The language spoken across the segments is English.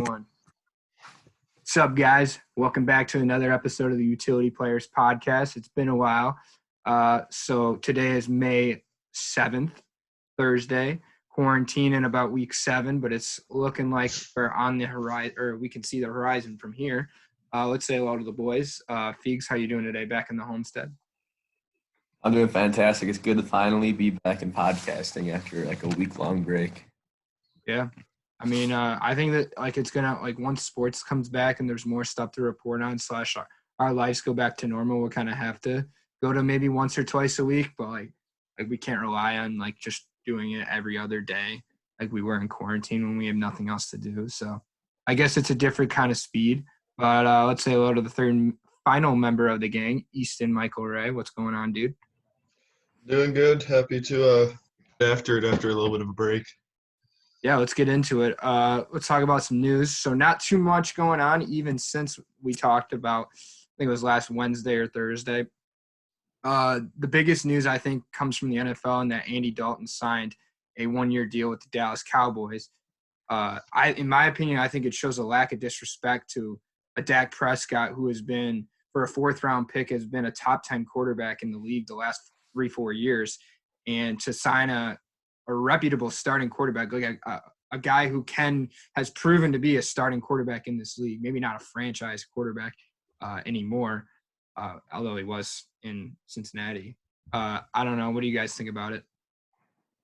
1. What's up, guys? Welcome back to another episode of the Utility Players Podcast. It's been a while. So today is May 7th, Thursday. Quarantine in about week 7, but it's looking like we're on the horizon, or we can see the horizon from here. Let's say hello to the boys. Feegs, how you doing today back in the homestead? I'm doing fantastic. It's good to finally be back in podcasting after like a week-long break. Yeah. I mean, I think that it's gonna once sports comes back and there's more stuff to report on / our lives go back to normal, we'll kind of have to go to maybe once or twice a week, but like we can't rely on just doing it every other day like we were in quarantine when we have nothing else to do. So I guess it's a different kind of speed. But let's say hello to the third and final member of the gang, Easton Michael Ray. What's going on, dude? Doing good. Happy to after a little bit of a break. Yeah, let's get into it. Let's talk about some news. So not too much going on, even since we talked about, I think it was last Wednesday or Thursday. The biggest news, I think, comes from the NFL and that Andy Dalton signed a 1-year deal with the Dallas Cowboys. In my opinion, I think it shows a lack of disrespect to a Dak Prescott who has been, for a 4th-round pick, has been a top 10 quarterback in the league the last 3-4 years. And to sign a reputable starting quarterback, like a guy who has proven to be a starting quarterback in this league, maybe not a franchise quarterback anymore, although he was in Cincinnati. I don't know. What do you guys think about it?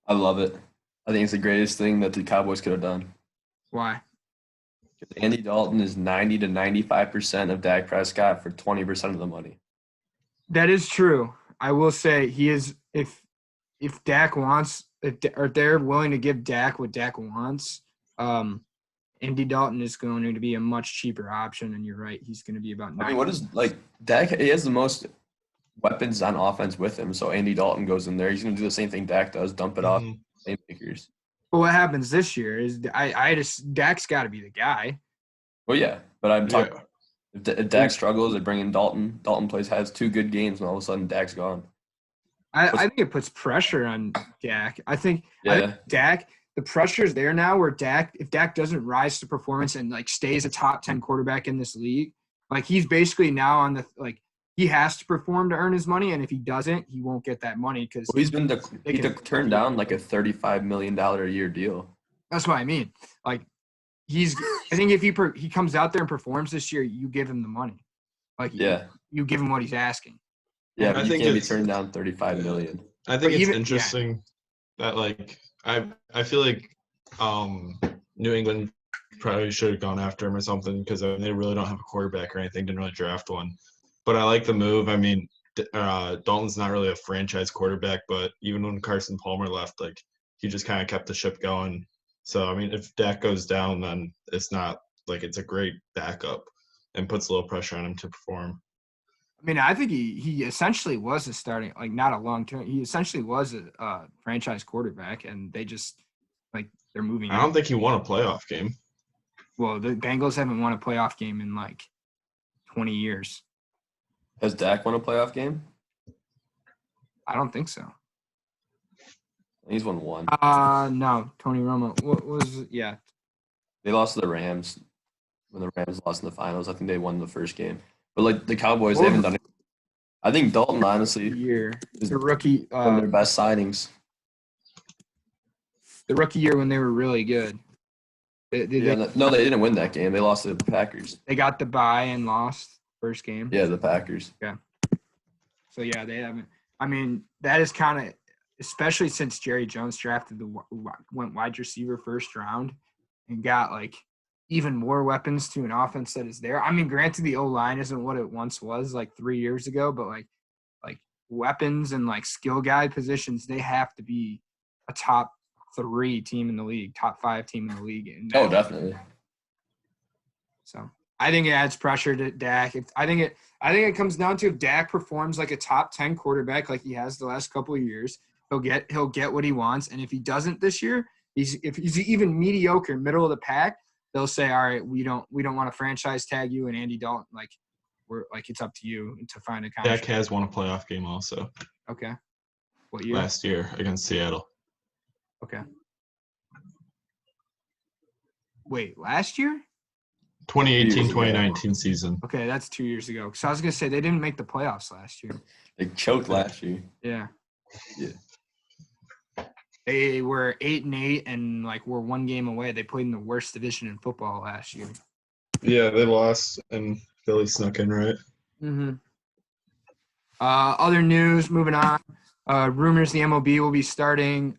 I love it. I think it's the greatest thing that the Cowboys could have done. Why? Andy Dalton is 90 to 95% of Dak Prescott for 20% of the money. That is true. I will say he is – if Dak wants – or they're willing to give Dak what Dak wants, Andy Dalton is going to be a much cheaper option, and you're right. He's going to be about 90. I mean, what is Dak? He has the most weapons on offense with him, so Andy Dalton goes in there. He's going to do the same thing Dak does, dump it off, playmakers. But what happens this year is Dak's got to be the guy. Well, yeah, but I'm talking if Dak struggles, they bring in Dalton. Dalton has 2 good games, and all of a sudden Dak's gone. I think it puts pressure on Dak. I think Dak, the pressure is there now where if Dak doesn't rise to performance and stays a top 10 quarterback in this league, he's basically now on he has to perform to earn his money, and if he doesn't, he won't get that money because he's been turned down a $35 million a year deal. That's what I mean. I think if he comes out there and performs this year, you give him the money. You give him what he's asking. Yeah, but you can't be turned down $35 million. I think it's interesting that I feel like New England probably should have gone after him or something because they really don't have a quarterback or anything. Didn't really draft one. But I like the move. I mean, Dalton's not really a franchise quarterback, but even when Carson Palmer left, he just kind of kept the ship going. So, I mean, if Dak goes down, then it's not it's a great backup and puts a little pressure on him to perform. I mean, I think he essentially was a starting, not a long-term. He essentially was a franchise quarterback, and they just, they're moving. I don't think he won a playoff game. Well, the Bengals haven't won a playoff game in 20 years. Has Dak won a playoff game? I don't think so. He's won 1. No, Tony Romo. What was – yeah. They lost to the Rams. When the Rams lost in the finals, I think they won the first game. But, the Cowboys, they haven't done it. I think Dalton, honestly, is the rookie – one of their best signings. The rookie year when they were really good. They didn't win that game. They lost to the Packers. They got the bye and lost first game. Yeah, the Packers. Yeah. So, yeah, they haven't – I mean, that is kind of – especially since Jerry Jones went wide receiver first round and got, even more weapons to an offense that is there. I mean, granted, the O-line isn't what it once was 3 years ago, but, weapons and, skill guy positions, they have to be a top 3 team in the league, top 5 team in the league. Oh, definitely. So I think it adds pressure to Dak. I think it comes down to if Dak performs like a top 10 quarterback like he has the last couple of years, he'll get what he wants. And if he doesn't this year, if he's even mediocre, middle of the pack, they'll say, all right, we don't want to franchise tag you and Andy Dalton. It's up to you to find a contract. Dak has won a playoff game also. Okay. What year? Last year against Seattle. Okay. Wait, last year? 2018-2019 season. Okay, that's 2 years ago. So I was gonna say they didn't make the playoffs last year. They choked last year. Yeah. Yeah. They were 8-8 and like were one game away. They played in the worst division in football last year. Yeah, they lost and Philly snuck in, right? Mm-hmm. Other news, moving on. Rumors the MLB will be starting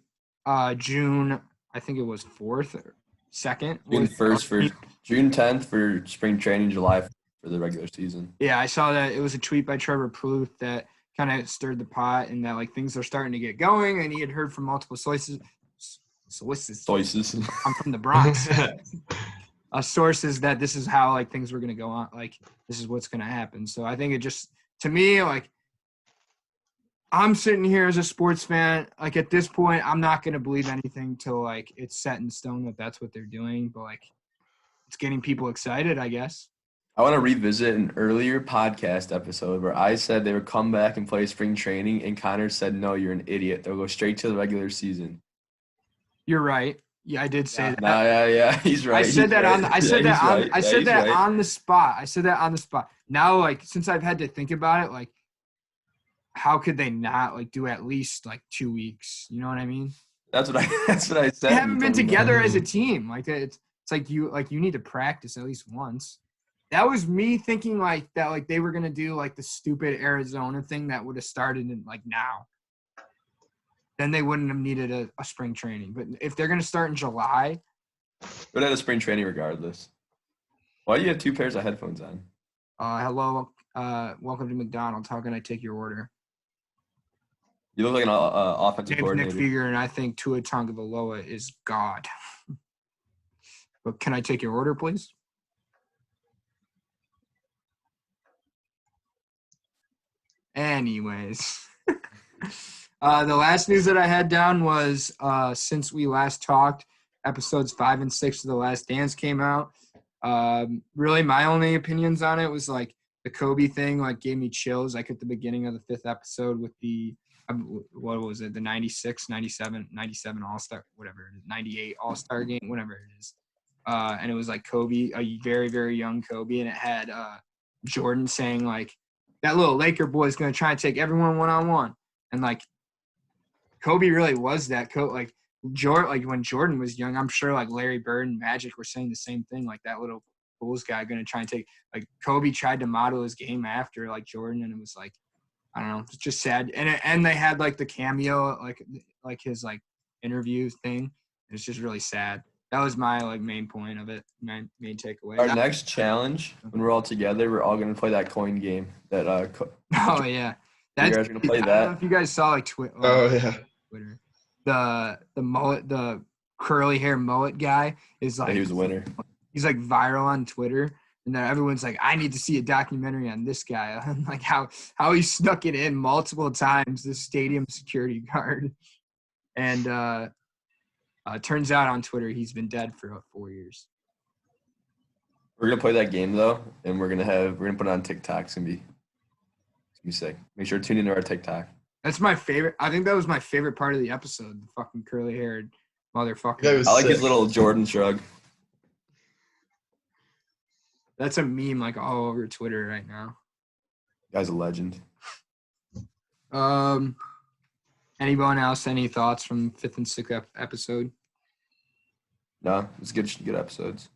June, I think it was 4th or 2nd. June 1st for June 10th for spring training, July for the regular season. Yeah, I saw that. It was a tweet by Trevor Plouffe that kind of stirred the pot and that like things are starting to get going, and he had heard from multiple sources. I'm from the Bronx. Sources that this is how like things were going to go on, like this is what's going to happen. So I think it just, to me, like I'm sitting here as a sports fan, like at this point I'm not going to believe anything till like it's set in stone that that's what they're doing, but like it's getting people excited, I guess. I want to revisit an earlier podcast episode where I said they would come back and play spring training, and Connor said, no, you're an idiot. They'll go straight to the regular season. You're right. Yeah, I did say that. Yeah, he's right. I said that right. I said that on right. I said that right. on the spot. I said that on the spot. Now, like, since I've had to think about it, like, how could they not like do at least like 2 weeks? You know what I mean? That's what I said. They haven't been together as a team. Like it's like you need to practice at least once. That was me thinking like that, like they were gonna do like the stupid Arizona thing that would have started in like now. Then they wouldn't have needed a spring training. But if they're gonna start in July, But at a spring training regardless. Why do you have 2 pairs of headphones on? hello, welcome to McDonald's. How can I take your order? You look like an offensive Name's Nick coordinator. Figure, and I think Tua Tagovailoa is God. But can I take your order, please? Anyways, the last news that I had down was since we last talked, episodes 5 and 6 of The Last Dance came out. Really, my only opinions on it was like the Kobe thing, like gave me chills. Like at the beginning of the 5th episode with the what was it, the 96, 97 All-Star, whatever it is, 98 All-Star game, whatever it is. And it was like Kobe, a very, very young Kobe, and it had Jordan saying like, that little Laker boy is going to try and take everyone one-on-one. And like Kobe really was that. Like when Jordan was young, I'm sure like Larry Bird and Magic were saying the same thing. Like that little Bulls guy going to try and take, like Kobe tried to model his game after like Jordan, and it was like, I don't know, it's just sad. And they had like the cameo, like his like interview thing. It's just really sad. That was my like main point of it, my main takeaway. Our next challenge, when we're all together, we're all going to play that coin game. That oh yeah, you guys are going to play I don't know that. if you guys saw like Twitter. Oh yeah. Twitter. The mullet, the curly hair mullet guy is like, Yeah, he was the winner. He's like viral on Twitter, and then everyone's like, I need to see a documentary on this guy, and like how he snuck it in multiple times, this stadium security guard, and turns out on Twitter he's been dead for 4 years. We're going to play that game though, and we're going to put it on TikTok. It's going to be sick. Make sure to tune into our TikTok. That's my favorite. I think that was my favorite part of the episode. The fucking curly haired motherfucker. That was I like his sick. little Jordan shrug. That's a meme like all over Twitter right now. Guy's a legend. Anyone else? Any thoughts from 5th and 6th episode? No, it's good episodes.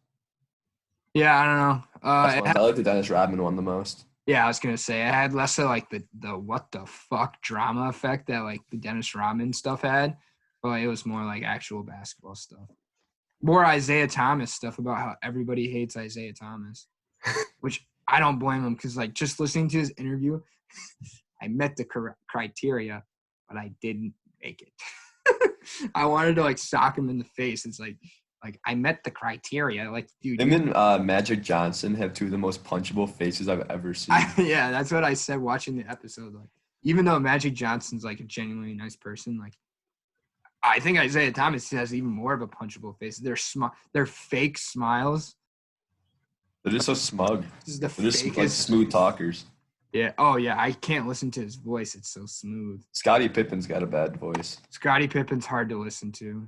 Yeah, I don't know. I like the Dennis Rodman one the most. Yeah, I was gonna say I had less of like the what the fuck drama effect that like the Dennis Rodman stuff had, but it was more like actual basketball stuff. More Isaiah Thomas stuff about how everybody hates Isaiah Thomas, which I don't blame him because like just listening to his interview, I met the criteria, but I didn't make it. I wanted to like sock him in the face. It's like I met the criteria. Like, dude. Him and Magic Johnson have 2 of the most punchable faces I've ever seen. Yeah, that's what I said watching the episode. Like, even though Magic Johnson's like a genuinely nice person, like I think Isaiah Thomas has even more of a punchable face. They're fake smiles. They're just so smug. This is the They're just like fakest. smooth talkers. Yeah. Oh yeah, I can't listen to his voice. It's so smooth. Scottie Pippen's got a bad voice. Scottie Pippen's hard to listen to.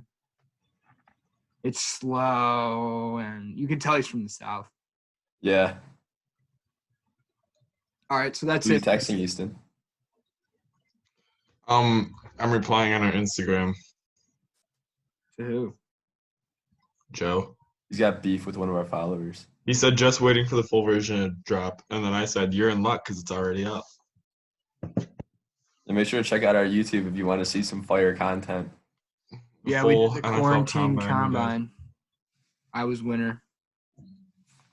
It's slow, and you can tell he's from the South. Yeah. All right, so that's Who you it. texting, Easton? I'm replying on our Instagram, To who? Joe. He's got beef with one of our followers. He said just waiting for the full version to drop, and then I said you're in luck because it's already up. And make sure to check out our YouTube if you want to see some fire content. Yeah, we Full did the NFL quarantine we did. combine. I was winner.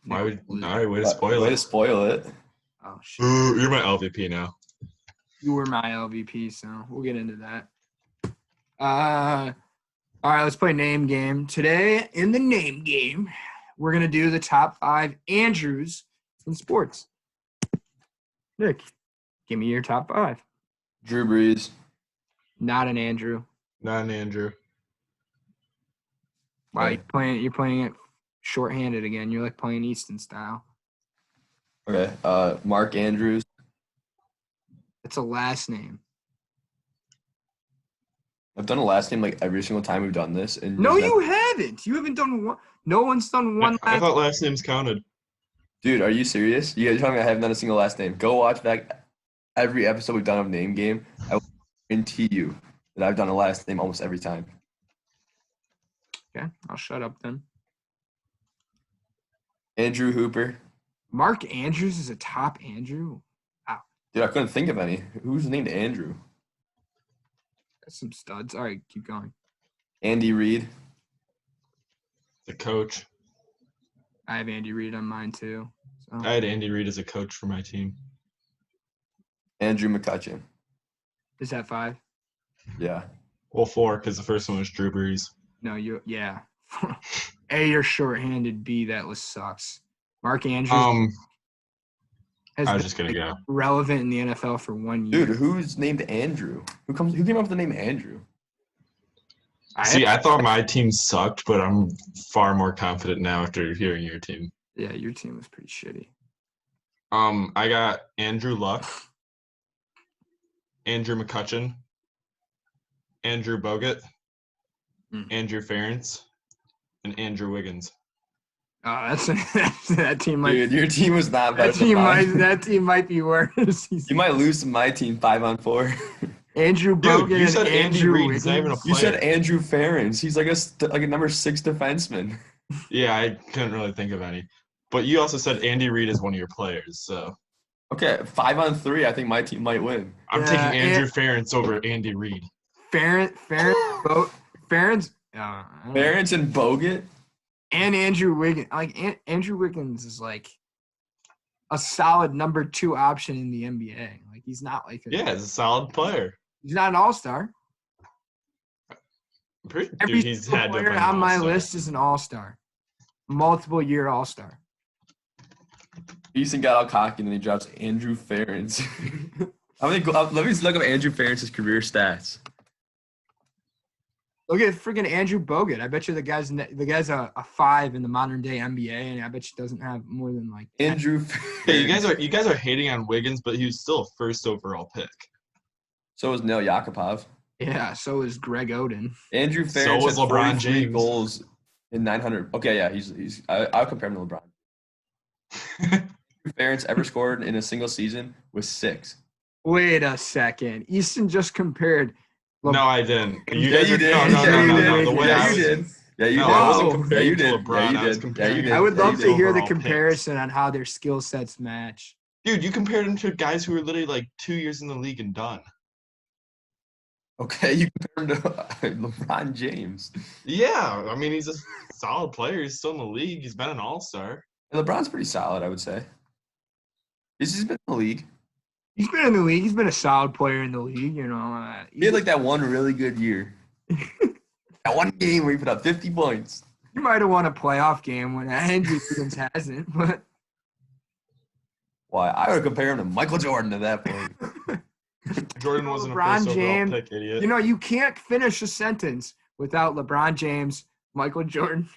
Why would? Nick was- All right, way to spoil Way to it. spoil it. Oh shit! Ooh, you're my LVP now. You were my LVP, so we'll get into that. All right, let's play name game. Today in the name game, we're gonna do the top 5 Andrews in sports. Nick, give me your top 5. Drew Brees. Not an Andrew. Not an Andrew. Wow, Okay. you're playing it shorthanded again. You're like playing Easton style. Okay. Mark Andrews. It's a last name. I've done a last name like every single time we've done this. And No, just you haven't. You haven't done one. No one's done one I last. thought last names counted. Dude, are you serious? You guys are telling me I haven't done a single last name. Go watch back every episode we've done of Name Game. I will guarantee you that I've done a last name almost every time. Okay, I'll shut up then. Andrew Hooper. Mark Andrews is a top Andrew. Dude, I couldn't think of any. Who's named Andrew? That's some studs. All right, keep going. Andy Reid. The coach. I have Andy Reid on mine too. So I had Andy Reid as a coach for my team. Andrew McCutcheon. is that 5? Yeah. Well, 4 because the first one was Drew Brees. No, yeah. A, you're shorthanded. B, that list sucks. Mark Andrews has I was been just gonna go. relevant in the NFL for 1 year. Dude, who's named Andrew? Who came up with the name Andrew? I thought my team sucked, but I'm far more confident now after hearing your team. Yeah, your team was pretty shitty. I got Andrew Luck, Andrew McCutcheon, Andrew Bogut, Andrew Ferentz, and Andrew Wiggins. Oh, that team might. Dude, your team was not better That team might be worse. You might lose to my team 5-on-4. Andrew Dude, Bogut you said and Andy Andrew Reid. He's not even a Wiggins. You said player. Andrew Ferentz. He's like a number 6 defenseman. Yeah, I couldn't really think of any. But you also said Andy Reid is one of your players, so Okay, 5-on-3. I think my team might win. I'm Yeah, taking Andrew Ferentz over Andy Reid. Ferentz, Ferentz and Bogut. and Andrew Wiggins. Like Andrew Wiggins is like a solid number 2 option in the NBA. Like he's not like Yeah, he's a solid player. he's not an all-star. Dude, Every he's single had to player win on my All-Star. list is an all-star, multiple-year all-star. Easton got all cocky and then he drops Andrew Ferentz. Let me look up Andrew Ferentz's career stats. Look at freaking Andrew Bogut. I bet you the guy's a 5 in the modern day NBA, and I bet you doesn't have more than like 10. Andrew Yeah, Ferentz. you guys are hating on Wiggins, but he was still a first overall pick. So was Neil Yakupov. Yeah, so is Greg Oden. Andrew So Ferentz was has LeBron 43 James. goals in 900. Okay, yeah, I'll compare him to LeBron. Andrew Ferentz ever scored in a single season was 6. Wait a second. Easton just compared. No, I didn't. Yeah, you did. No. The way Yeah, I you was, did. Yeah, you no, did. I wasn't Oh. comparing Yeah, you to did. LeBron. Yeah, you I was did. comparing Yeah, you did. I would love you to hear the overall picks. comparison on how their skill sets match. Dude, you compared him to guys who were literally like 2 years in the league and done. Okay, you compare him to LeBron James. Yeah, I mean, he's a solid player. He's still in the league. He's been an all-star. And LeBron's pretty solid, I would say. He's been in the league. He's been in the league. He's been a solid player in the league. You know. He had like that one really good year. That one game where he put up 50 points. He might have won a playoff game when Andrew Wiggins hasn't, but Why? I would compare him to Michael Jordan at that point. Jordan wasn't a LeBron first overall James. pick, idiot. you know you can't finish a sentence without LeBron James, Michael Jordan,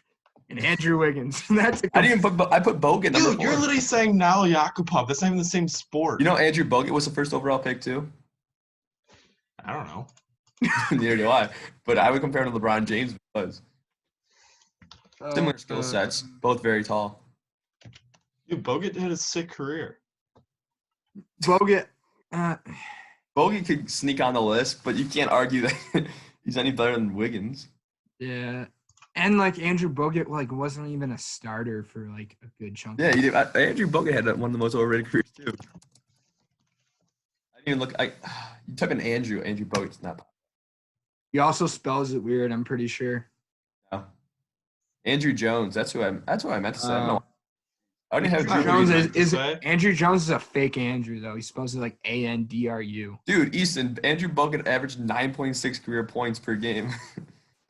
and Andrew Wiggins. That's a I put Bogut number Dude, 4. you're literally saying now Yakupov. That's not even the same sport. You know Andrew Bogut was the first overall pick too? I don't know. Neither do I. But I would compare him to LeBron James because similar skill sets, both very tall. Dude, Bogut had a sick career. Bogut. Bogut could sneak on the list, but you can't argue that he's any better than Wiggins. Yeah. And like Andrew Bogut wasn't even a starter for like a good chunk. Yeah, he did. Andrew Bogut had one of the most overrated careers too. I didn't even look. You type in Andrew Bogut's not. He also spells it weird. I'm pretty sure. No. Andrew Jones. That's who I meant to say. I don't know. I don't even have Andrew Jones is a fake Andrew though. He spells it like Andrew. Dude, Easton, Andrew Bogut averaged 9.6 career points per game.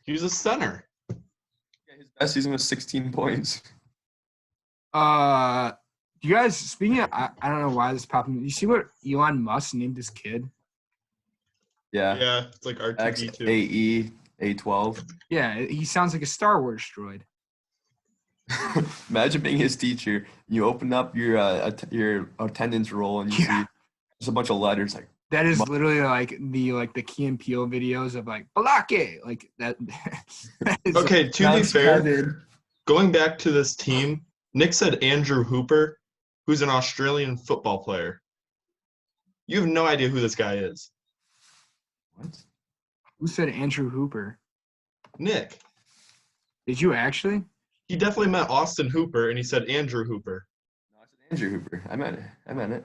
He was a center. Yeah, his best season was 16 points. You guys, speaking of, I don't know why this popped in. You see what Elon Musk named his kid? Yeah. Yeah, it's like R2D2. XAE A12. Yeah, he sounds like a Star Wars droid. Imagine being his teacher. You open up your attendance roll and you see just a bunch of letters like. That is literally like the Key and Peele videos of like Balake, like that. Okay, to be fair, going back to this team, Nick said Andrew Hooper, who's an Australian football player. You have no idea who this guy is. What? Who said Andrew Hooper? Nick. Did you actually? He definitely meant Austin Hooper, and he said Andrew Hooper. No, I said Andrew Hooper. I meant it.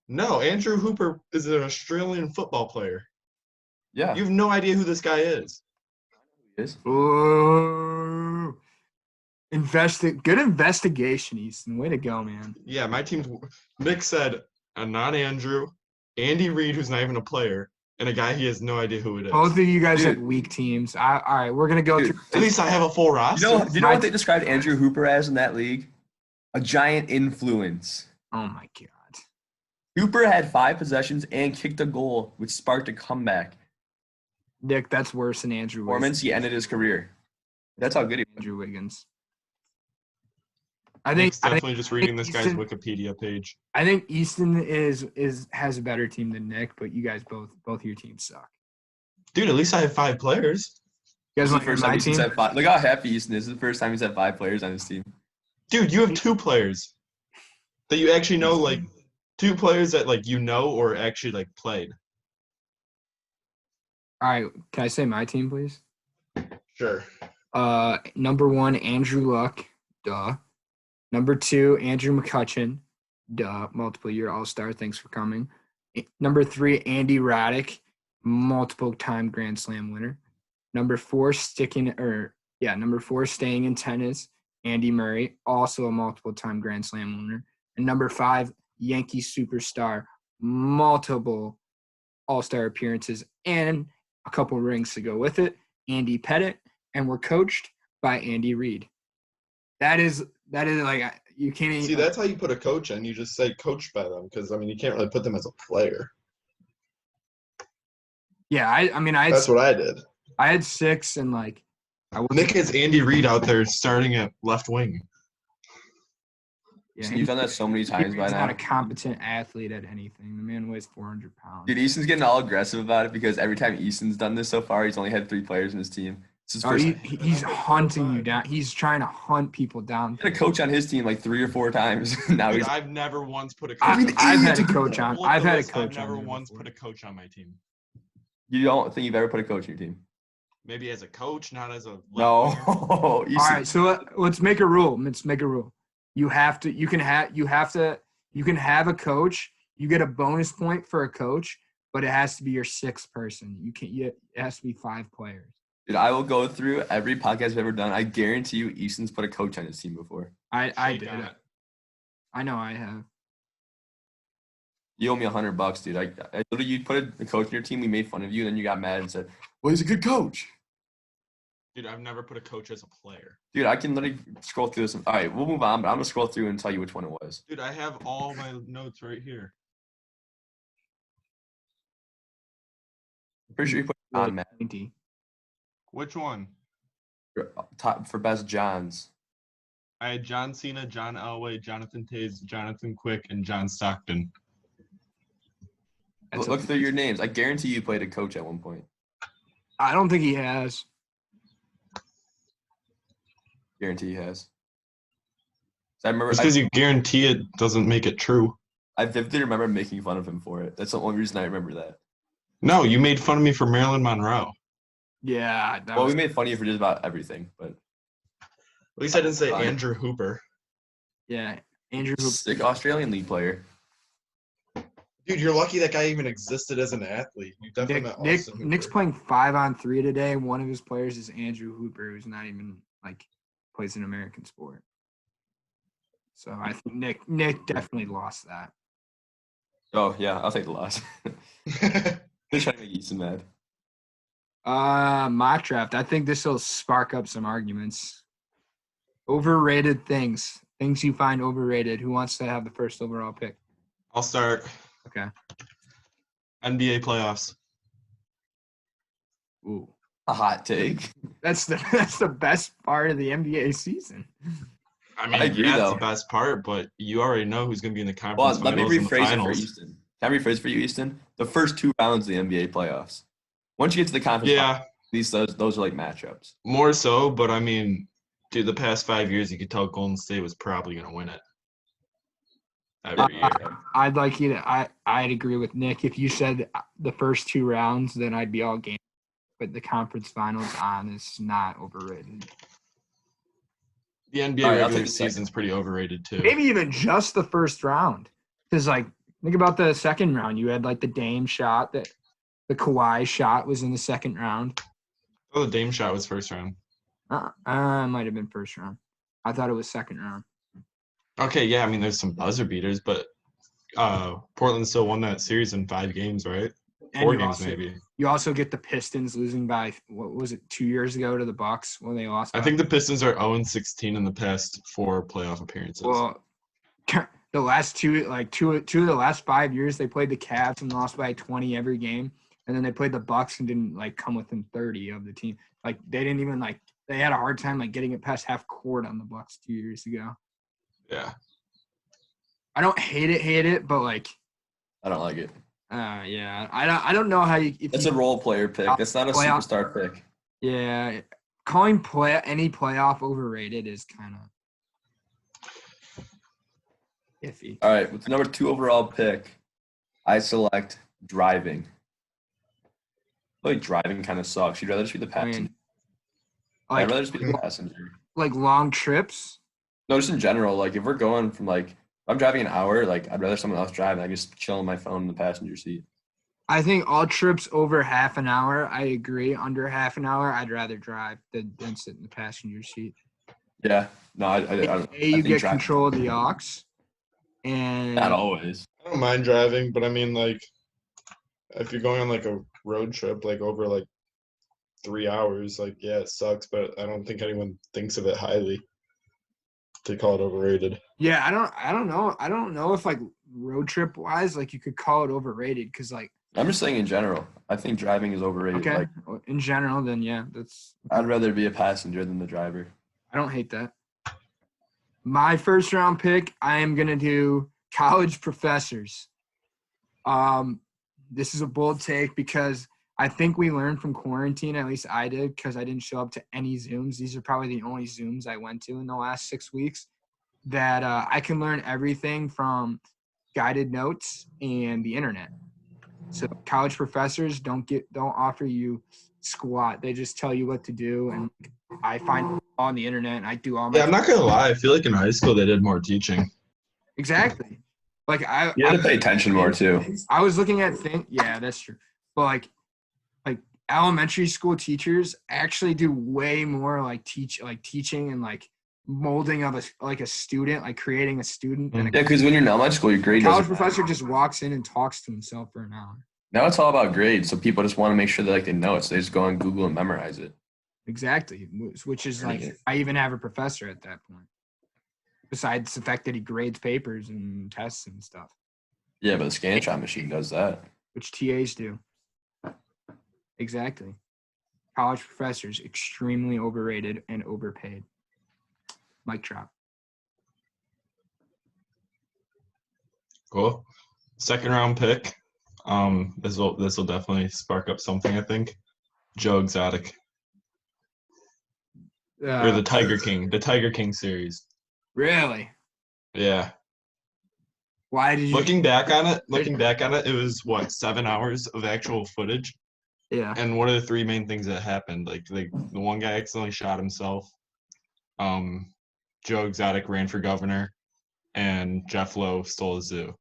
No, Andrew Hooper is an Australian football player. Yeah. You have no idea who this guy is. He is. Oh, good investigation, Easton. Way to go, man. Yeah, my team's. Nick said not Andrew, Andy Reid, who's not even a player, and a guy he has no idea who it is. Both of you guys have weak teams. All right, we're gonna go through. At least I have a full roster. You know what they described Andrew Hooper as in that league? A giant influence. Oh my god. Hooper had 5 possessions and kicked a goal, which sparked a comeback. Nick, that's worse than Andrew Performance, he ended his career. That's how good he was. Andrew Wiggins. Nick's definitely just reading this guy's Wikipedia page. I think Easton has a better team than Nick, but you guys both of your teams suck. Dude, at least I have 5 players. You guys want first my time team? Had 5. Look how happy Easton is. This is the first time he's had 5 players on his team. Dude, you have 2 players that you actually know, like 2 players that like you know or actually like played. All right, can I say my team, please? Sure. Number 1, Andrew Luck, duh. Number 2, Andrew McCutcheon, duh. Multiple-year All-Star, thanks for coming. Number 3, Andy Roddick, multiple-time Grand Slam winner. Number 4, staying in tennis, Andy Murray, also a multiple-time Grand Slam winner. And number 5, Yankee superstar, multiple All-Star appearances, and a couple rings to go with it, Andy Pettit, and we're coached by Andy Reid. That is like you can't even, see. That's how you put a coach in. You just say coached by them because I mean you can't really put them as a player. Yeah, I mean that's what I did. I had 6 and like Nick has Andy Reid out there starting at left wing. Yeah, You've done that so many times by now. He's not a competent athlete at anything. The man weighs 400 pounds. Dude, Easton's getting all aggressive about it because every time Easton's done this so far, he's only had 3 players in his team. He's hunting you down. He's trying to hunt people down. He had a coach on his team like 3 or 4 times. Now Dude, I've never once put a coach. I've had a coach on. I've never once put a coach on my team. You don't think you've ever put a coach on your team? Maybe as a coach, not as a. No. All right, so let's make a rule. You can have a coach. You get a bonus point for a coach, but it has to be your 6th person. It has to be 5 players. Dude, I will go through every podcast I've ever done. I guarantee you, Easton's put a coach on his team before. I did. I know I have. You owe me $100, dude. I literally, you put a coach on your team. We made fun of you, and then you got mad and said, "Well, he's a good coach." Dude, I've never put a coach as a player. Dude, I can literally scroll through this. All right, we'll move on, but I'm gonna scroll through and tell you which one it was. Dude, I have all my notes right here. I'm pretty sure you put on Matt. Which one? Top for best Johns. I had John Cena, John Elway, Jonathan Taze, Jonathan Quick, and John Stockton. Look through your names. I guarantee you played a coach at one point. I don't think he has. Guarantee he has. I remember. Just because you guarantee it doesn't make it true. I vividly remember making fun of him for it. That's the only reason I remember that. No, you made fun of me for Marilyn Monroe. Yeah. We made fun of you for just about everything, but At least I didn't say Andrew Hooper. Yeah, Andrew Hooper. Sick Australian league player. Dude, you're lucky that guy even existed as an athlete. You definitely met Austin Hooper. Nick's playing 5-on-3 today. One of his players is Andrew Hooper, who's not even plays an American sport. So I think Nick definitely lost that. Oh yeah, I'll take the loss. They're trying to make Easton mad. Mock draft. I think this will spark up some arguments. Overrated things you find overrated. Who wants to have the first overall pick? I'll start. Okay. NBA playoffs. Ooh. A hot take. That's the best part of the NBA season. I mean, I agree, that's though. the best part, but you already know who's going to be in the conference Well, let me finals and the rephrase it for finals. Easton. Can I rephrase for you, Easton? The first 2 rounds of the NBA playoffs. Once you get to the conference, Yeah, those are like matchups. more so, but I mean, dude, the past 5 years, you could tell Golden State was probably going to win it. Every year. I'd like you to. I'd agree with Nick. If you said the first 2 rounds, then I'd be all game. But the conference finals is not overrated. The NBA All right, I'll regular take the second. season's pretty overrated, too. Maybe even just the first round. Because think about the second round. You had the Dame shot, that the Kawhi shot was in the second round. Oh, the Dame shot was first round. It might have been first round. I thought it was second round. Okay, yeah, I mean, there's some buzzer beaters, but Portland still won that series in 5 games, right? And 4 you games, also- maybe. You also get the Pistons losing by, what was it, 2 years ago to the Bucks when they lost. I think the Pistons are 0-16 in the past 4 playoff appearances. Well, the last two of the last 5 years, they played the Cavs and lost by 20 every game. And then they played the Bucks and didn't come within 30 of the team. They didn't even they had a hard time getting it past half court on the Bucks 2 years ago. Yeah. I don't hate it, but I don't like it. yeah, I don't know how you. It's a role player pick. That's not a Playoff- superstar pick. Yeah, calling any playoff overrated is kind of iffy. All right, with the number 2 overall pick, I select driving. I feel like driving kind of sucks. You'd rather just be the I passenger. mean, I'd rather just be the passenger. long trips. No, just in general. If we're going from if I'm driving an hour, I'd rather someone else drive and I just chill on my phone in the passenger seat. I think all trips over half an hour, I agree. Under half an hour, I'd rather drive than sit in the passenger seat. Yeah. No, I You think get driving- control of the aux, and Not always. I don't mind driving, but I mean, if you're going on a road trip, over 3 hours, yeah, it sucks, but I don't think anyone thinks of it highly to call it overrated. yeah, I don't know if road trip wise, you could call it overrated because I'm just saying in general. I think driving is overrated. okay, in general, then yeah, that's. I'd rather be a passenger than the driver. I don't hate that. My first round pick, I am gonna do college professors. This is a bold take because I think we learned from quarantine, at least I did, because I didn't show up to any Zooms. These are probably the only Zooms I went to in the last 6 weeks, that I can learn everything from guided notes and the internet. So college professors don't offer you squat. They just tell you what to do, and I find on the internet and I do all my. Yeah, I'm not gonna lie. I feel like in high school they did more teaching. Exactly. You have to pay attention more too. I was looking at things. Yeah, that's true. But elementary school teachers actually do way more teaching and molding of a student, creating a student. Than Yeah, because when you're in elementary school, your grade college doesn't professor matter. just walks in and talks to himself for an hour. Now it's all about grades, so people just want to make sure that they know it, so they just go on Google and memorize it. Exactly, which is I even have a professor at that point. Besides the fact that he grades papers and tests and stuff, Yeah, but the Scantron machine does that. which TAs do. Exactly. College professors, extremely overrated and overpaid. Mic drop. Cool. Second round pick. This will definitely spark up something, I think. Joe Exotic. Or the Tiger King series. Really? Yeah. Why did you? Looking back on it, it was what 7 hours of actual footage. Yeah. And what are the three main things that happened? Like the one guy accidentally shot himself. Joe Exotic ran for governor, and Jeff Lowe stole a zoo.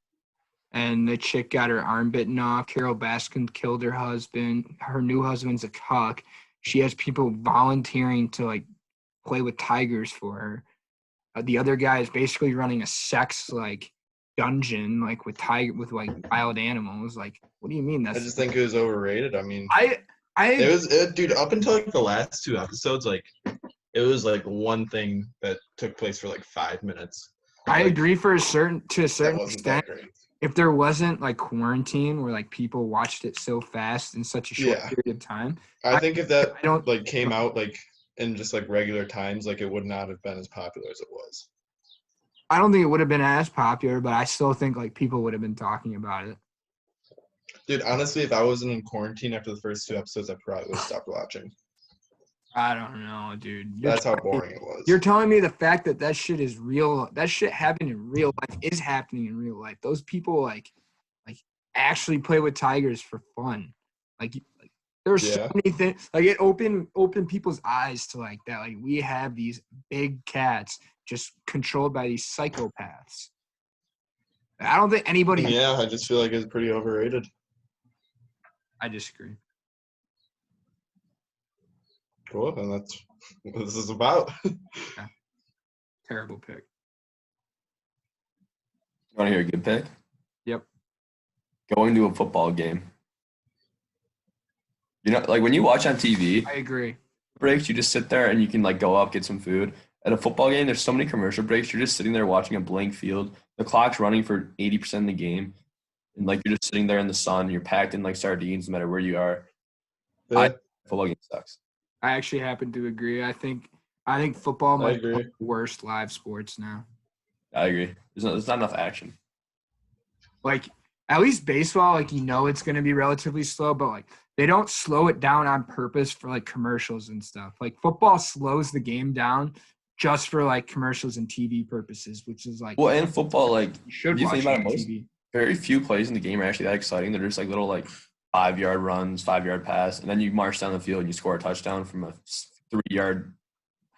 And the chick got her arm bitten off. Carol Baskin killed her husband. Her new husband's a cuck. She has people volunteering to like play with tigers for her. The other guy is basically running a sex like dungeon like with wild animals. Like, what do you mean? I That's just think it was overrated. I mean, I dude, up until like the last two episodes, like it was like one thing that took place for like 5 minutes. I Like, agree to a certain that wasn't extent. that great. If there wasn't like quarantine where like people watched it so fast in such a short period of time, I think if that I don't like came out like in just like regular times, like it would not have been as popular as it was. I don't think it would have been as popular, but I still think like people would have been talking about it. Dude, honestly, if I wasn't in quarantine after the first two episodes, I probably would have stopped watching. I don't know, dude. That's how boring it was. You're telling me the fact that shit is real, that shit happened in real life is happening in real life. Those people like actually play with tigers for fun. Like there's so many things. Like it opened people's eyes to like that. Like we have these big cats just controlled by these psychopaths. I don't think anybody. Yeah, I just feel like it's pretty overrated. I disagree. Cool, and that's what this is about. Yeah. Terrible pick. You want to hear a good pick? Yep. Going to a football game. You know, like when you watch on TV, I agree. breaks, you just sit there and you can like go up, get some food. At a football game, there's so many commercial breaks. You're just sitting there watching a blank field. The clock's running for 80% of the game. And like you're just sitting there in the sun. You're packed in like sardines no matter where you are. Yeah. Football game sucks. I actually happen to agree. I think football might be one of the worst live sports now. I agree. There's not enough action. Like at least baseball, like it's going to be relatively slow, but like they don't slow it down on purpose for like commercials and stuff. Like football slows the game down just for like commercials and TV purposes, which is like in football, like you should you watch think about on it, TV. Very few plays in the game are actually that exciting. They're just like little like 5-yard runs, 5-yard pass, and then you march down the field and you score a touchdown from a 3-yard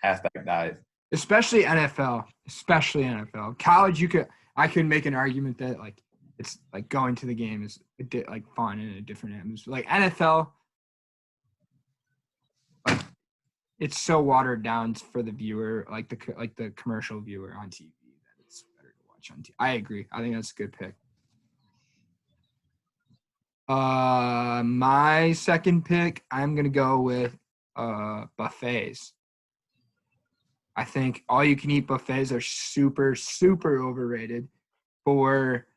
halfback dive. Especially NFL. College, I could make an argument that like it's like going to the game is like fun in a different atmosphere. Like NFL, like it's so watered down for the viewer, like the commercial viewer on TV, that it's better to watch on TV. I agree. I think that's a good pick. My second pick, I'm gonna go with buffets. I think all you can eat buffets are super, super overrated for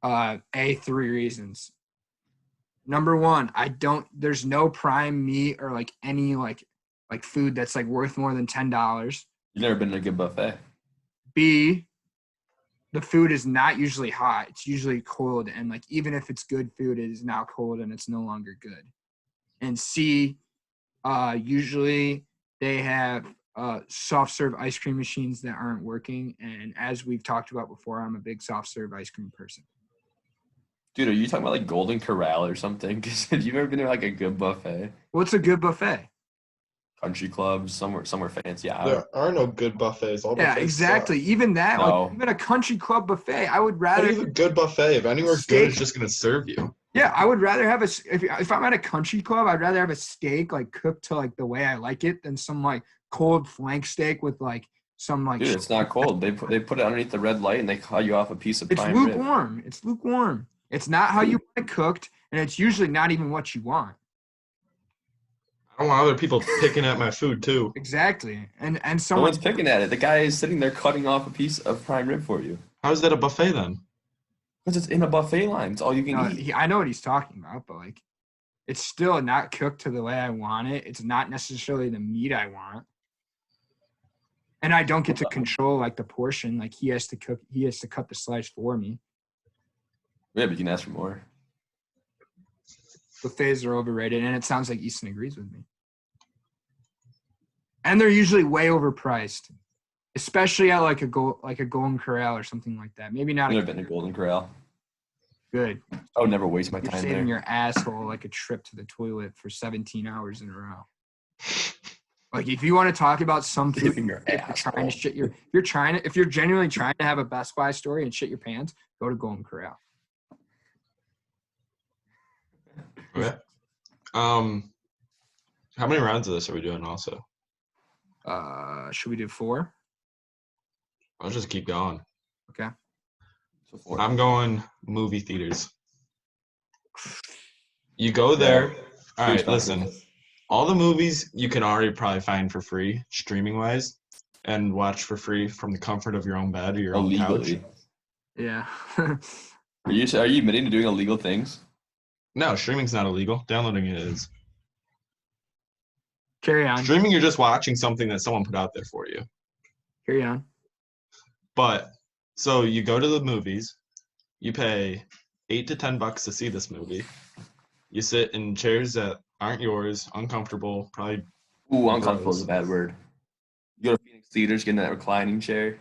three reasons. Number one, there's no prime meat or like any like food that's like worth more than $10. You've never been to a good buffet. B, the food is not usually hot. It's usually cold, and like even if it's good food, it is now cold and it's no longer good. And C, usually they have soft serve ice cream machines that aren't working. And as we've talked about before, I'm a big soft serve ice cream person. Dude, are you talking about like Golden Corral or something? Because have you ever been to like a good buffet? What's a good buffet? Country clubs, somewhere fancy. There are no good buffets. All Yeah, buffets exactly. suck. Even that, No. like even a country club buffet, I would rather. What is a good buffet? If anywhere good is just gonna serve you. Yeah, I would rather have if I'm at a country club, I'd rather have a steak like cooked to like the way I like it than some like cold flank steak with like some like. Dude, it's not cold. They put it underneath the red light and they cut you off a piece of prime rib. It's lukewarm. It's not how you want it cooked, and it's usually not even what you want. I don't want other people picking at my food too. Exactly, and No someone one's picking at it. The guy is sitting there cutting off a piece of prime rib for you. How is that a buffet then? Because it's in a buffet line. It's all you can eat. I know what he's talking about, but like, it's still not cooked to the way I want it. It's not necessarily the meat I want, and I don't get to control like the portion. Like he has to cut the slice for me. Yeah, but you can ask for more. Buffets are overrated, and it sounds like Easton agrees with me. And they're usually way overpriced. especially at like a Golden Corral or something like that. Maybe not. I've never been to Golden Corral. Good. I would never waste my You're time saving there. your asshole like a trip to the toilet for 17 hours in a row. Like if you want to talk about some food, Saving your asshole. if you're genuinely trying to have a Best Buy story and shit your pants, go to Golden Corral. Okay. How many rounds of this are we doing also? Should we do 4? I'll just keep going. Okay. So 4. I'm going movie theaters. You go there. All right, listen. All the movies you can already probably find for free, streaming-wise, and watch for free from the comfort of your own bed or your own couch. Illegally. Yeah. Are you admitting to doing illegal things? No, streaming's not illegal. Downloading it is. Carry on. Streaming, you're just watching something that someone put out there for you. Carry on. But so you go to the movies, you pay $8 to $10 to see this movie. You sit in chairs that aren't yours, uncomfortable, probably. Ooh, uncomfortable is a bad word. You go to Phoenix Theaters, get in that reclining chair.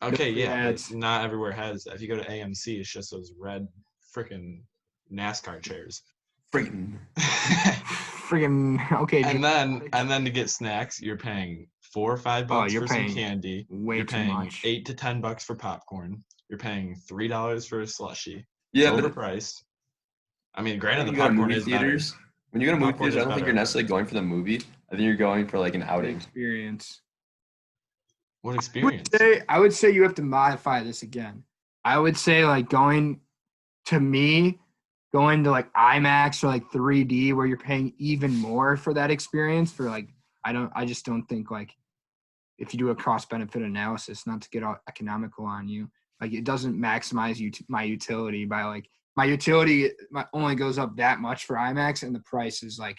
Okay, yeah, but Ads. not everywhere has that. If you go to AMC, it's just those red freaking NASCAR chairs. Freaking. Friggin' okay. and then to get snacks, you're paying $4 or $5 you're for some paying candy. way You're too paying much. $8 to $10 for popcorn. You're paying $3 for a slushie. Yeah, It's but overpriced. I mean, granted, when the you go to popcorn movie is theaters, better. when you go to movie Popcorn theaters, I is don't think better. you're necessarily going for the movie. I think you're going for like an outing. Experience. What experience? I would say you have to modify this again. I would say like going to like IMAX or like 3D where you're paying even more for that experience for like I just don't think like if you do a cost benefit analysis, not to get all economical on you, like it doesn't maximize my utility by like my utility only goes up that much for IMAX and the price is like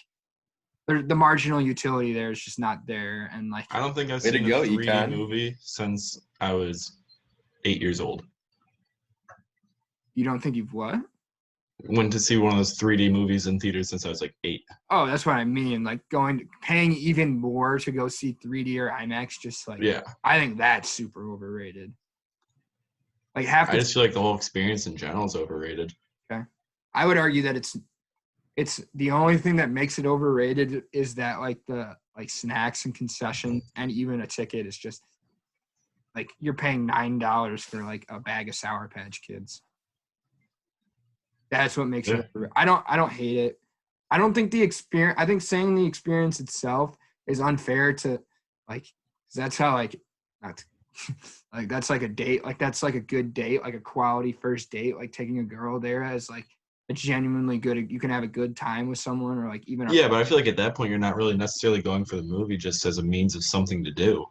the marginal utility there is just not there. And like I don't think I've Way to seen a go, 3D Econ. movie since I was 8 years old. you don't think you've what? Went to see one of those 3D movies in theaters since I was like 8. Oh, that's what I mean. Like paying even more to go see 3D or IMAX, just like Yeah. I think that's super overrated. Like I just feel like the whole experience in general is overrated. I would argue that it's the only thing that makes it overrated is that like the like snacks and concession and even a ticket is just like you're paying $9 for like a bag of Sour Patch Kids. That's what makes it. I don't hate it. I don't think the experience. I think saying the experience itself is unfair to like. 'Cause that's how like not like that's like a date. Like that's like a good date, like a quality first date. Like taking a girl there as like a genuinely good. You can have a good time with someone, or like even. Yeah, but I feel like at that point you're not really necessarily going for the movie just as a means of something to do.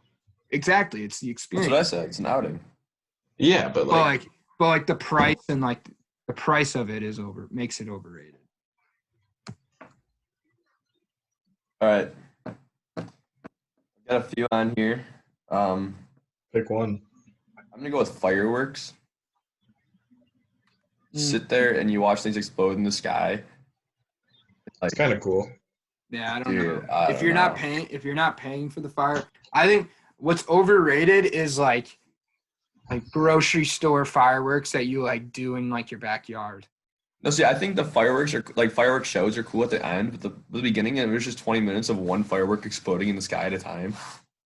Exactly, it's the That's experience. what I said. It's an outing. Yeah, but like the price and like the price of it makes it overrated. All right. I've got a few on here. pick one. I'm gonna go with fireworks. Sit there and you watch things explode in the sky. It's kind of cool. Yeah, I don't Dude, know. I If don't you're not paying for the fire, I think what's overrated is like grocery store fireworks that you like do in like your backyard. No, see, I think the fireworks fireworks shows are cool at the end, but the beginning, it was just 20 minutes of one firework exploding in the sky at a time.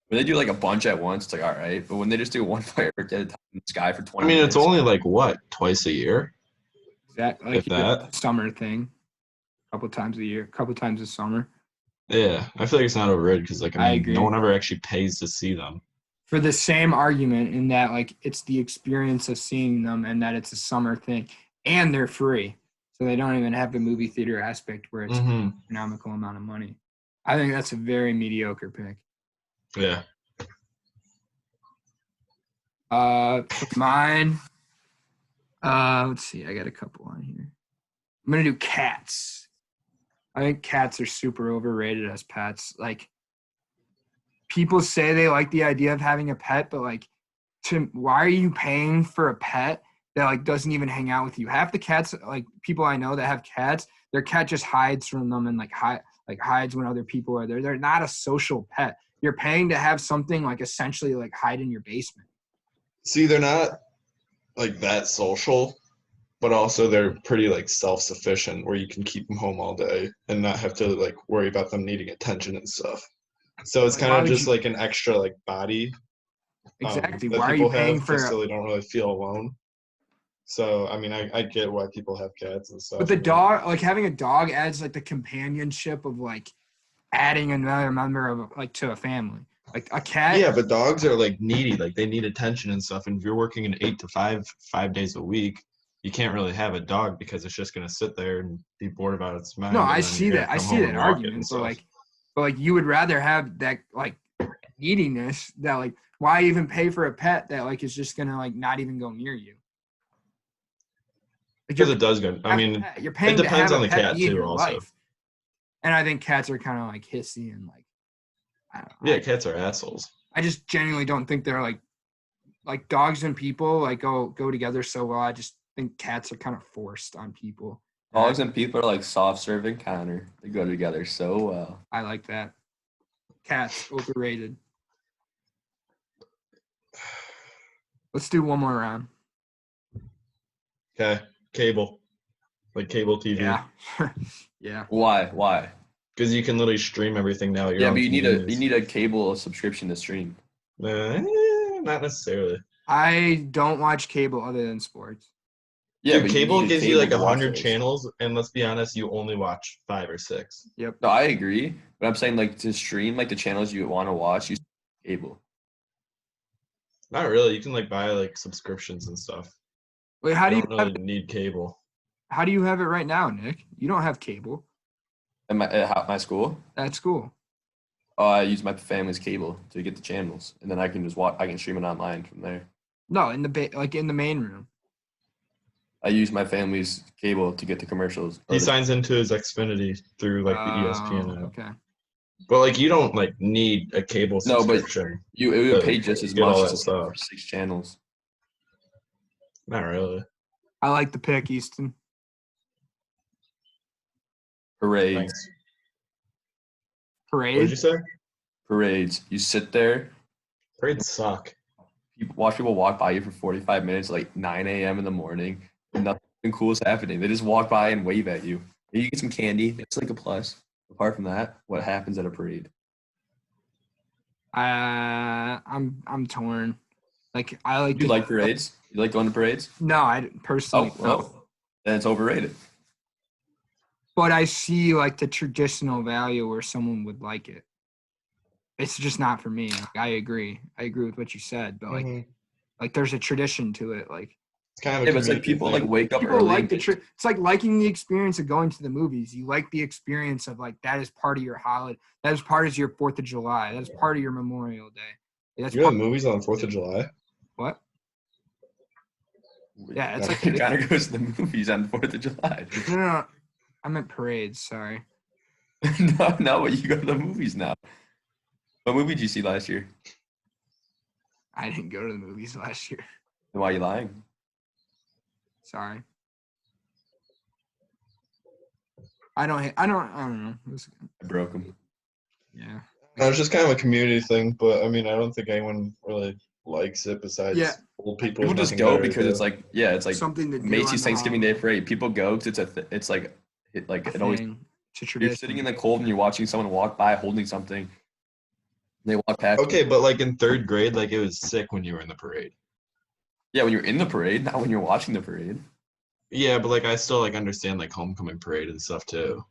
When they do like a bunch at once, it's like, all right. But when they just do one firework at a time in the sky for 20 I mean, minutes. it's only like what, twice a year? That like If that. summer thing, a couple times a year, a couple times a summer. Yeah, I feel like it's not overrated because like I I mean, agree. no one ever actually pays to see them. For the same argument in that like it's the experience of seeing them and that it's a summer thing and they're free. So they don't even have the movie theater aspect where it's an economical amount of money. I think that's a very mediocre pick. Yeah. For mine, let's see. I got a couple on here. I'm going to do cats. I think cats are super overrated as pets. Like, people say they like the idea of having a pet, but like, why are you paying for a pet that like doesn't even hang out with you? Half the cats, like people I know that have cats, their cat just hides from them and hides when other people are there. They're not a social pet. you're paying to have something like essentially like hide in your basement. See, they're not like that social, but also they're pretty like self-sufficient where you can keep them home all day and not have to like worry about them needing attention and stuff. So it's Like, kind why of would just you- like an extra like body Exactly. that Why are people you paying have for? just so they don't really feel alone. So I mean, I get why people have cats and stuff. But the I mean, dog, like having a dog, adds like the companionship of like adding another member of like to a family. Like a cat. yeah, but dogs are like needy, like they need attention and stuff. And if you're working an 8 to 5, 5 days a week, you can't really have a dog because it's just gonna sit there and be bored about its mind. No, and I then see you're that. gonna I come see home that and walk it and argument, stuff. but like you would rather have that like neediness that like why even pay for a pet that like is just gonna like not even go near you? Like, Because it does go. I mean, you're paying it to depends have on a the pet cat be in too, your also. life. And I think cats are kind of like hissy and like I don't know. Yeah, cats are assholes. I just genuinely don't think they're like dogs and people like go together so well. I just think cats are kind of forced on people. Dogs and people are like soft serve and counter. They go together so well. I like that. Cats overrated. Let's do one more round. Okay, cable, like cable TV. Yeah. Yeah. Why? Because you can literally stream everything now. At your Yeah, own but you convenience. need a cable subscription to stream. Not necessarily. I don't watch cable other than sports. Yeah, Dude, but cable need a gives you like to watch 100 those. channels, and let's be honest, you only watch 5 or 6. Yep. No, I agree, but I'm saying like to stream like the channels you want to watch, you cable. Not really. You can like buy like subscriptions and stuff. Wait, how do You you don't have, really need cable. how do you have it right now, Nick? You don't have cable. At my school, That's cool. I use my family's cable to get the channels, and then I can just watch. I can stream it online from there. No, in the like in the main room. I use my family's cable to get the commercials. He signs into his Xfinity through like the ESPN app. Okay. But like you don't like need a cable No, but subscription. it would to pay just as get all much that as stuff. for 6 channels. Not really. I like the pick, Easton. Parades, Thanks. What did Parade. you say? parades. You sit there, Parades suck. watch people walk by you for 45 minutes, like 9 a.m. in the morning, and nothing cool is happening. They just walk by and wave at you. You get some candy. It's like a plus. Apart from that, what happens at a parade? I'm torn. Like I like. You like parades? You like going to parades? No, I personally Oh, don't. well, then it's overrated. But I see like the traditional value where someone would like it. It's just not for me. Like, I agree. I agree with what you said, but like there's a tradition to it. Like It's kind of a Yeah, but it's like community people thing. like wake up people early. like it's like liking the experience of going to the movies. You like the experience of like that is part of your holiday. That is part of your 4th of July. That is part of your Memorial Day. That's You go to part movies on 4th of July? what? Yeah, it's like Connor goes to the movies on 4th of July. No. I meant parades. Sorry. no, but you go to the movies now. What movie did you see last year? I didn't go to the movies last year. And why are you lying? Sorry. I don't know. I broke him. Yeah. No, it's just kind of a community thing, but I mean, I don't think anyone really likes it besides Yeah. old people. People just go because it's like it's like Something to do on Macy's the Thanksgiving Day holiday. Parade. People go because it's like it always. Thing. It's a You're tradition. sitting in the cold and you're watching someone walk by holding something. They walk past. you. Okay, but like in 3rd grade, like it was sick when you were in the parade. Yeah, when you're in the parade, not when you're watching the parade. Yeah, but like I still like understand like homecoming parade and stuff too.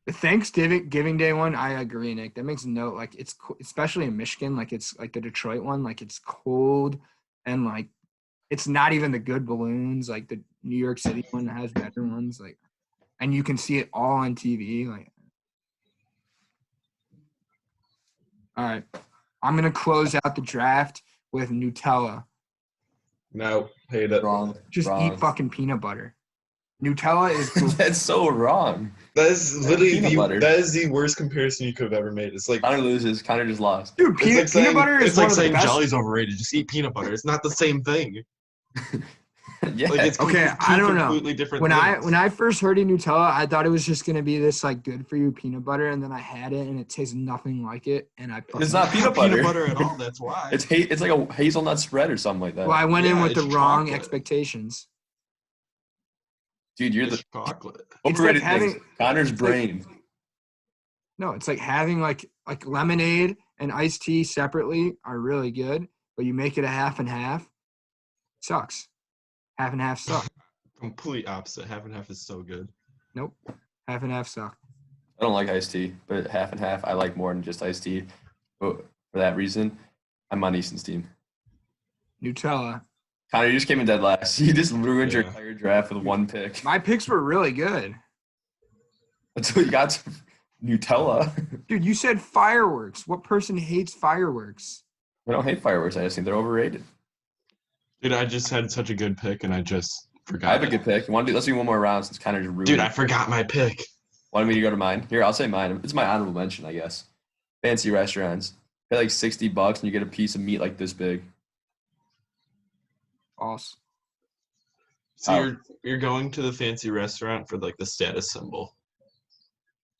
The Thanksgiving Day one, I agree, Nick. That makes no like it's especially in Michigan, like it's like the Detroit one, like it's cold and like it's not even the good balloons. Like the New York City one has better ones, like, and you can see it all on TV. Like, all right, I'm gonna close out the draft with Nutella. No, hate it. Wrong. Just Wrong. eat fucking peanut butter. Nutella is That's so wrong. That is literally Peanut butter. that is the worst comparison you could have ever made. It's like Connor loses. Connor just lost. dude. Peanut butter is it's one like of the saying best. jelly's overrated. Just eat peanut butter. It's not the same thing. Yeah. Like it's Okay, two I don't know. completely different When things. I first heard of Nutella, I thought it was just gonna be this like good for you peanut butter, and then I had it and it tastes nothing like it, and I It's not It's not peanut butter. peanut butter at all. That's why. It's like a hazelnut spread or something like that. Well, I went in Yeah, with the it's wrong chocolate. expectations. Dude, you're It's the chocolate. It's like overrated things. having Connor's it's like- brain. No, it's like having like lemonade and iced tea separately are really good, but you make it a half and half, sucks. Half and half suck. Complete opposite. Half and half is so good. Nope, half and half suck. I don't like iced tea, but half and half I like more than just iced tea. But for that reason, I'm on Easton's team. Nutella. Connor, you just came in dead last. You just ruined your Yeah. entire draft with one pick. My picks were really good. Until you got to Nutella. Dude, you said fireworks. What person hates fireworks? I don't hate fireworks. I just think they're overrated. Dude, I just had such a good pick and I just forgot. I have a it. good pick. Let's do one more round since Connor just ruined Dude, it. I forgot my pick. Wanted me to go to mine? Here, I'll say mine. It's my honorable mention, I guess. Fancy restaurants. Pay like $60 and you get a piece of meat like this big. False. So Oh. you're going to the fancy restaurant for like the status symbol.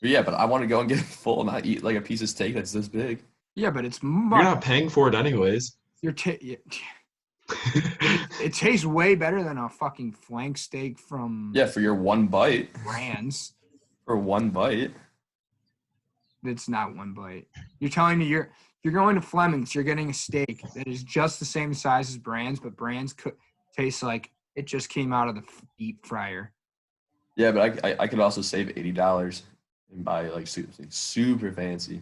But yeah, but I want to go and get full and not eat like a piece of steak that's this big. Yeah, but it's You're much. not paying for it anyways. It tastes way better than a fucking flank steak from Yeah, for your one bite. brands. For one bite. It's not one bite. You're telling me you're going to Fleming's, you're getting a steak that is just the same size as brands, but brands taste like it just came out of the deep fryer. Yeah, but I could also save $80 and buy like super fancy.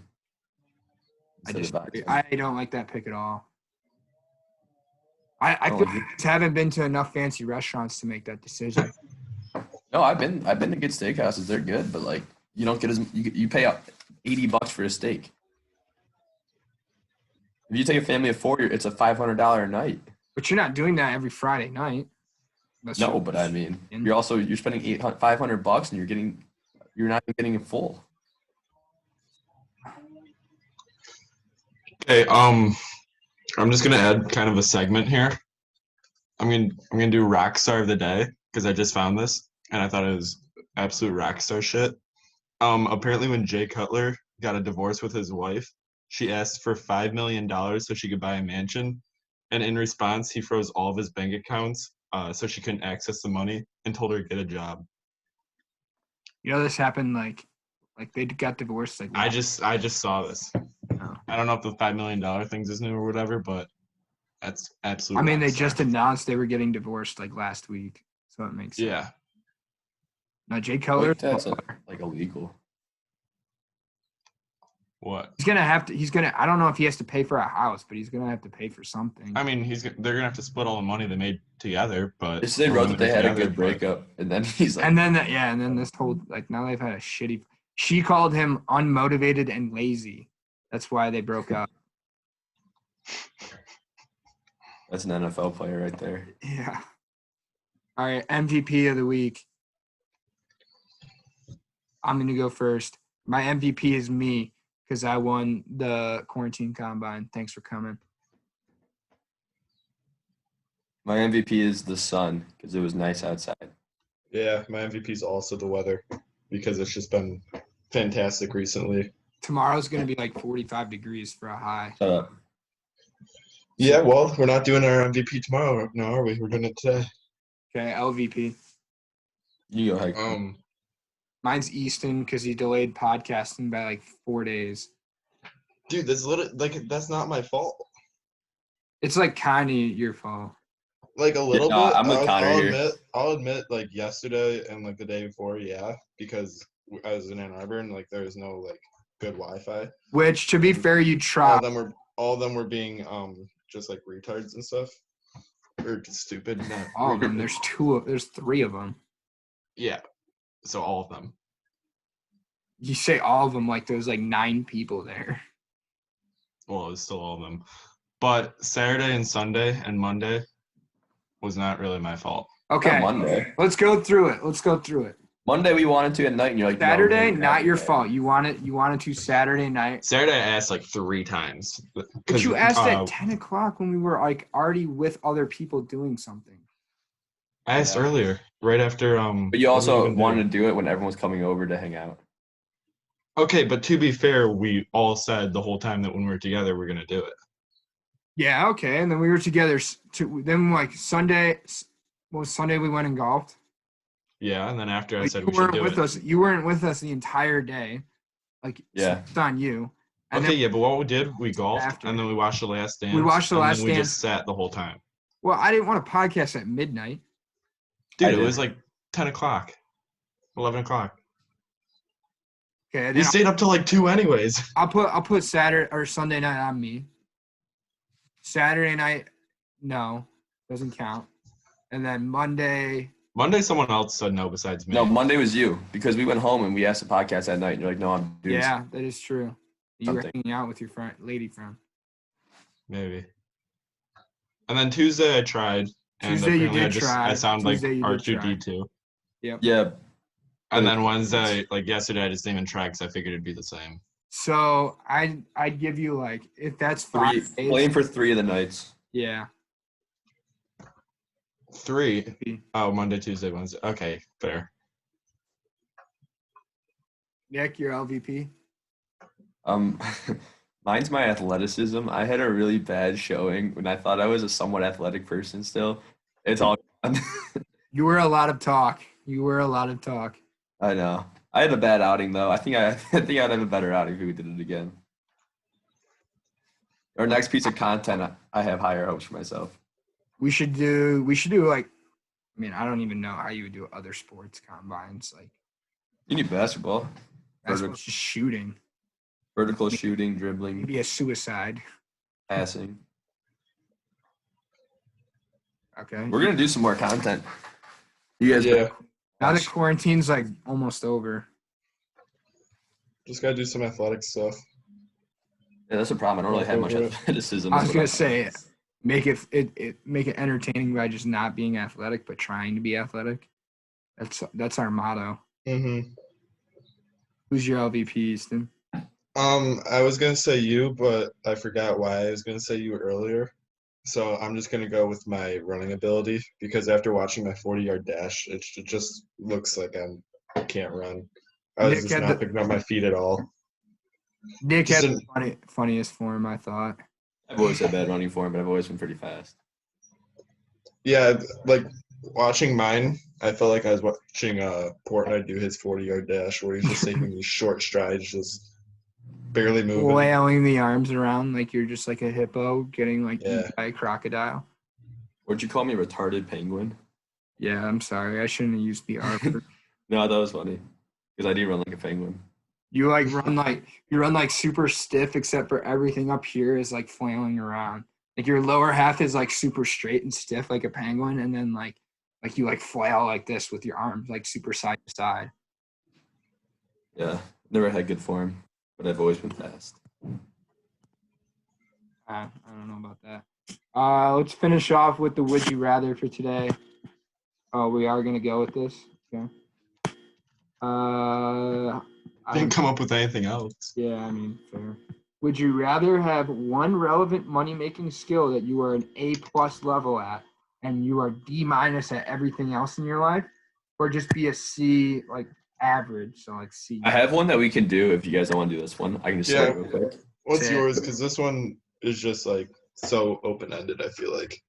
I don't like that pick at all. I Oh, feel you- like I haven't been to enough fancy restaurants to make that decision. No, I've been to good steakhouses. They're good, but like you don't get you pay out $80 for a steak. If you take a family of four, it's a $500 a night. But you're not doing that every Friday night. No, but I mean, you're spending $500 and you're not even getting it full. Okay, I'm just gonna add kind of a segment here. I'm gonna do rock star of the day because I just found this and I thought it was absolute rock star shit. Apparently when Jay Cutler got a divorce with his wife, she asked for $5 million so she could buy a mansion, and in response he froze all of his bank accounts so she couldn't access the money and told her to get a job. You know, this happened like they got divorced. Like I just saw this. Oh. I don't know if the $5 million things is new or whatever, but that's absolutely. I mean, they rock star. just announced they were getting divorced like last week, so it makes sense. Yeah. Now Jay Cutler, Like, that's like illegal. What? he's gonna. I don't know if he has to pay for a house, but he's gonna have to pay for something. I mean, they're gonna have to split all the money they made together, but It's they wrote that they had a good breakup, and then he's like, and then this whole like now they've had a shitty. She called him unmotivated and lazy. That's why they broke up. that's an NFL player right there. Yeah. All right, MVP of the week. I'm gonna go first. My MVP is me because I won the quarantine combine. Thanks for coming. My MVP is the sun because it was nice outside. yeah, my MVP is also the weather because it's just been fantastic recently. Tomorrow's gonna be like 45 degrees for a high. Shut up. Yeah, well, we're not doing our MVP tomorrow, now are we? We're doing it today. Okay, LVP. You go ahead. Mine's Easton because he delayed podcasting by like 4 days. Dude, that's not my fault. It's like kind of your fault. Like a little Yeah, bit. I'm with Connor here. I'll admit, like yesterday and like the day before, yeah, because I was in Ann Arbor and like there was no like good Wi-Fi. Which, to be fair, you All tried. of them were being just like retards and stuff, or stupid. Not All of them. retarded. There's 3 of them. Yeah, so all of them. You say all of them like there's like 9 people there. Well, it's still all of them, but Saturday and Sunday and Monday was not really my fault. Okay, Monday. let's go through it. Monday we wanted to at night, and you're like, no, Saturday, we not your have to. fault. You wanted to Saturday night. Saturday I asked like 3 times. But you asked at 10 o'clock when we were like already with other people doing something. I asked Yeah. earlier, right after But you what did we also even do? wanted to do it when everyone was coming over to hang out. Okay, but to be fair, we all said the whole time that when we were together, we're gonna do it. Yeah, okay. And then we were together. Then like Sunday, Sunday we went and golfed. Yeah, and then after I But said you we should weren't do with it. us. You weren't with us the entire day. Like, so Yeah. it's on you. And Okay, then yeah, but what we did, we golfed, after and then we watched The Last Dance, we watched The and Last then we Dance. just sat the whole time. Well, I didn't want to podcast at midnight. Dude, I it did. was like 10 o'clock, 11 o'clock. Okay, You then stayed up till like 2 anyways. I'll put Saturday or Sunday night on me. Saturday night, no, doesn't count. And then Monday. Monday, someone else said no besides me. No, Monday was you because we went home and we asked the podcast that night. And you're like, no, I'm doing Yeah, that is true. You were something. hanging out with your friend, lady friend. Maybe. And then Tuesday I tried, and Tuesday you apparently did I try. sound like Tuesday you did try. R2D2. Yep. Yeah. And then Wednesday, like yesterday, I just didn't even try because I figured it'd be the same. So I'd give you like if that's 3, 5 days. playing for 3 of the nights. Yeah. 3. Oh, Monday, Tuesday, Wednesday. Okay, fair. Nick, your LVP. Mine's my athleticism. I had a really bad showing when I thought I was a somewhat athletic person still. It's all gone. You were a lot of talk. You were a lot of talk. I know. I had a bad outing though. I think I'd have a better outing if we did it again. Our next piece of content, I have higher hopes for myself. We should do like, I mean, I don't even know how you would do other sports combines. Like You need basketball, that's just shooting. vertical shooting, dribbling, Maybe a suicide. passing. Okay. We're gonna do some more content. You guys, Yeah, Now that quarantine's like almost over. just gotta do some athletic stuff. Yeah, that's a problem. I don't really have much athleticism. I was gonna say make it make it entertaining by just not being athletic, but trying to be athletic. That's our motto. Mm-hmm. Who's your LVP, Easton? I was gonna say you, but I forgot why I was gonna say you earlier. So I'm just gonna go with my running ability because after watching my 40-yard dash, it just looks like I can't run. I was Nick just had not the- picking up my feet at all. Nick Just had didn't- the funniest form, I thought. I've always had bad running form, but I've always been pretty fast. Yeah, like watching mine, I felt like I was watching Portnoy do his 40-yard dash where he's just taking these short strides, just barely moving. Flailing the arms around like you're just like a hippo getting like Yeah. eaten by a crocodile. Would you call me a retarded penguin? Yeah, I'm sorry. I shouldn't have used the R word. No, that was funny because I do run like a penguin. You run like super stiff, except for everything up here is like flailing around. Like your lower half is like super straight and stiff like a penguin, and then like you like flail like this with your arms like super side to side. Yeah, never had good form, but I've always been fast. I don't know about that. Let's finish off with the would you rather for today. Oh, we are gonna go with this. Okay. Didn't come up with anything else. Yeah, I mean, fair. Would you rather have one relevant money-making skill that you are an A+ level at and you are D- at everything else in your life, or just be a C, like average, so like C? I have one that we can do if you guys don't want to do this one. I can just say it real quick. What's Say it. yours? Because this one is just like so open-ended, I feel like.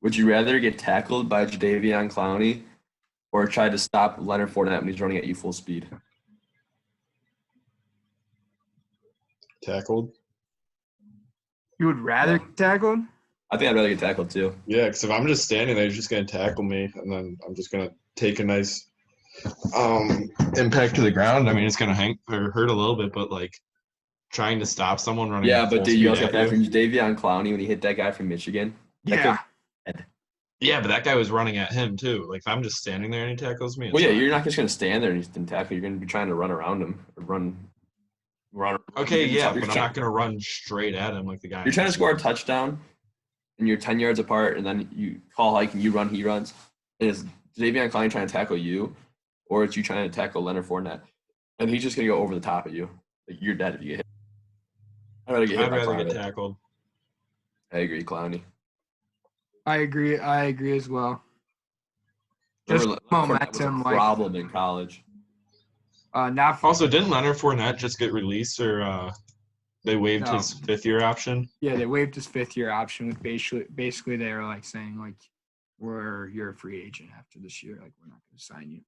Would you rather get tackled by Jadeveon Clowney or try to stop Leonard Fournette when he's running at you full speed? Tackled? You would rather get tackled? I think I'd rather get tackled too. Yeah, because if I'm just standing there, he's just going to tackle me, and then I'm just going to take a nice impact to the ground. I mean, it's going to hurt a little bit, but like trying to stop someone running. Yeah, full but dude, you speed also at got that from Jadeveon Clowney when he hit that guy from Michigan. Yeah. Yeah, but that guy was running at him too. Like if I'm just standing there and he tackles me. Well, yeah, fine. you're not just gonna stand there and he's tackle. You're gonna be trying to run around him or run. Okay, yeah, You're but I'm not going to run straight at him like the guy. You're trying to score a touchdown, and you're 10 yards apart, and then you call hike and you run, he runs. And it's Jadeveon Clowney trying to tackle you, or it's you trying to tackle Leonard Fournette, and he's just gonna go over the top of you. Like you're dead if you get hit. I'd rather get hit I'd by rather Clowney. get tackled. I agree, Clowney. I agree as well. Just Remember, Leonard Fournette momentum, was a like problem in college. not Also, didn't Leonard Fournette just get released, or they waived No. his 5th-year option? Yeah, they waived his 5th-year option with basically they were like saying like you're a free agent after this year, like we're not going to sign you.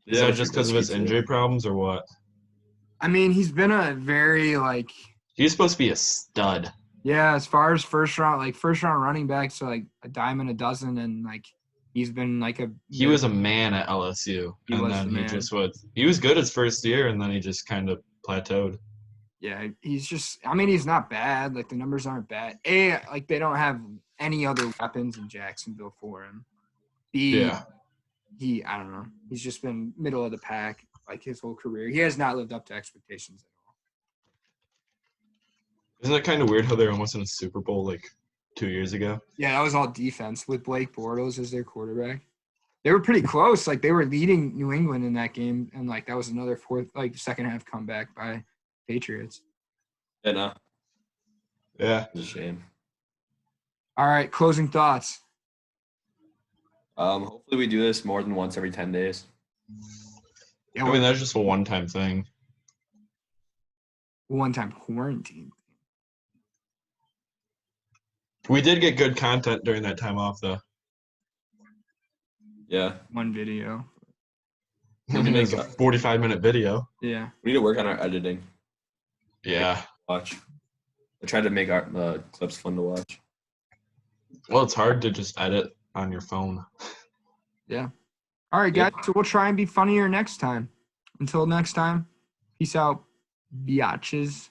Is that just because of his injury problems or what? I mean, he's been a very like He's supposed to be a stud. yeah, as far as first round running backs, so like a dime and a dozen, and like he's been like He was a man at LSU, He and was then the he man. just was. He was good his first year, and then he just kind of plateaued. yeah, he's not bad. Like the numbers aren't bad. Like they don't have any other weapons in Jacksonville for him. Yeah. I don't know. He's just been middle of the pack like his whole career. He has not lived up to expectations at all. Isn't it kind of weird how they're almost in a Super Bowl like 2 years ago? Yeah, that was all defense with Blake Bortles as their quarterback. They were pretty close. Like they were leading New England in that game, and like that was another second half comeback by Patriots. Yeah, Yeah. it's a shame. All right, closing thoughts. Hopefully we do this more than once every 10 days. Yeah, I mean, that's just a one-time thing. one-time quarantine. We did get good content during that time off, though. Yeah. One video. I mean, it's a 45-minute video. Yeah. We need to work on our editing. Yeah. Watch. I tried to make our clips fun to watch. Well, it's hard to just edit on your phone. Yeah. All right, guys. So we'll try and be funnier next time. Until next time, peace out, biatches.